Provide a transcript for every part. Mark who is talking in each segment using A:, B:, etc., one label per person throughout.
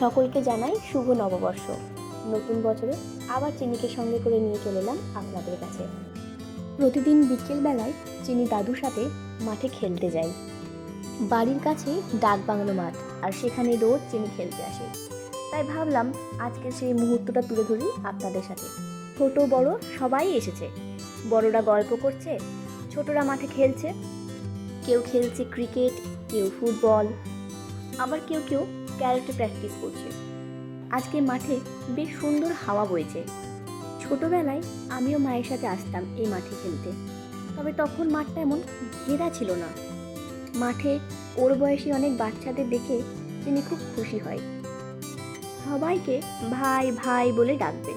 A: সকলকে জানাই শুভ নববর্ষ। নতুন বছরে আবার চিনিকে সঙ্গে করে নিয়ে চলে এলাম আপনাদের কাছে। প্রতিদিন বিকেলবেলায় চিনি দাদুর সাথে মাঠে খেলতে যাই। বাড়ির কাছে ডাকবাংলো মাঠ, আর সেখানে রোজ চিনি খেলতে আসে। তাই ভাবলাম আজকে সেই মুহূর্তটা তুলে ধরি আপনাদের সাথে। ছোট বড় সবাই এসেছে। বড়রা গল্প করছে, ছোটরা মাঠে খেলছে। কেউ খেলছে ক্রিকেট, কেউ ফুটবল, আবার কেউ কেউ ক্যারেটে প্র্যাকটিস করছে। আজকে মাঠে বেশ সুন্দর হাওয়া বইছে। ছোটবেলায় আমিও মায়ের সাথে আসতাম এই মাঠে খেলতে, তবে তখন মাঠটা এমন ঘেরা ছিল না। মাঠে ওর বয়সী অনেক বাচ্চাদের দেখে চিনি খুব খুশি হয়। সবাইকে ভাই ভাই বলে ডাকবে।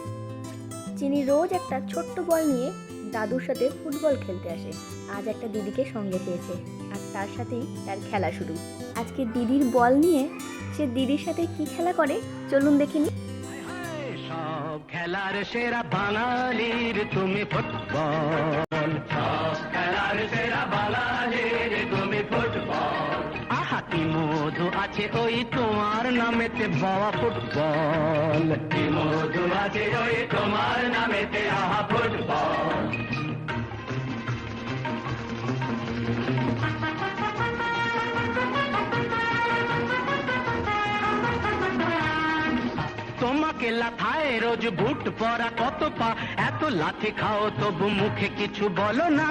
A: চিনি রোজ একটা ছোট্ট বল নিয়ে দাদুর সাথে ফুটবল খেলতে আসে। আজ একটা দিদিকে সঙ্গে পেয়েছে, আর তার সাথেই তার খেলা শুরু। আজকে দিদির বল নিয়ে সে দিদির সাথে কি খেলা করে চলুন দেখিনি।
B: সব খেলার সেরা বাঙালির তুমি ফুটবল, সব খেলার সেরা বাঙালির তুমি ফুটবল। আহা কি মধু আছে ওই তোমার নামেতে বাবা ফুটবল, কি মধু আছে ওই তোমার নামেতে আহা ফুটবল। তোমাকে লাথায় রোজ বুট পরা কত পা, এত লাথি খাও তবু মুখে কিছু বলো না।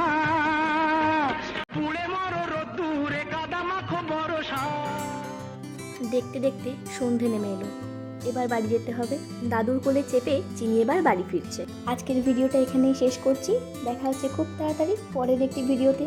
B: পুড়ে মরো রোদ্দুরে কাদা মাখো বরসা।
A: দেখতে দেখতে সন্ধে নেমে এলো। এবার বাড়ি যেতে হবে। দাদুর কোলে চেপে চিনি এবার বাড়ি ফিরছে। আজকের ভিডিওটা এখানেই শেষ করছি। দেখা হচ্ছে খুব তাড়াতাড়ি পরের একটি ভিডিওতে।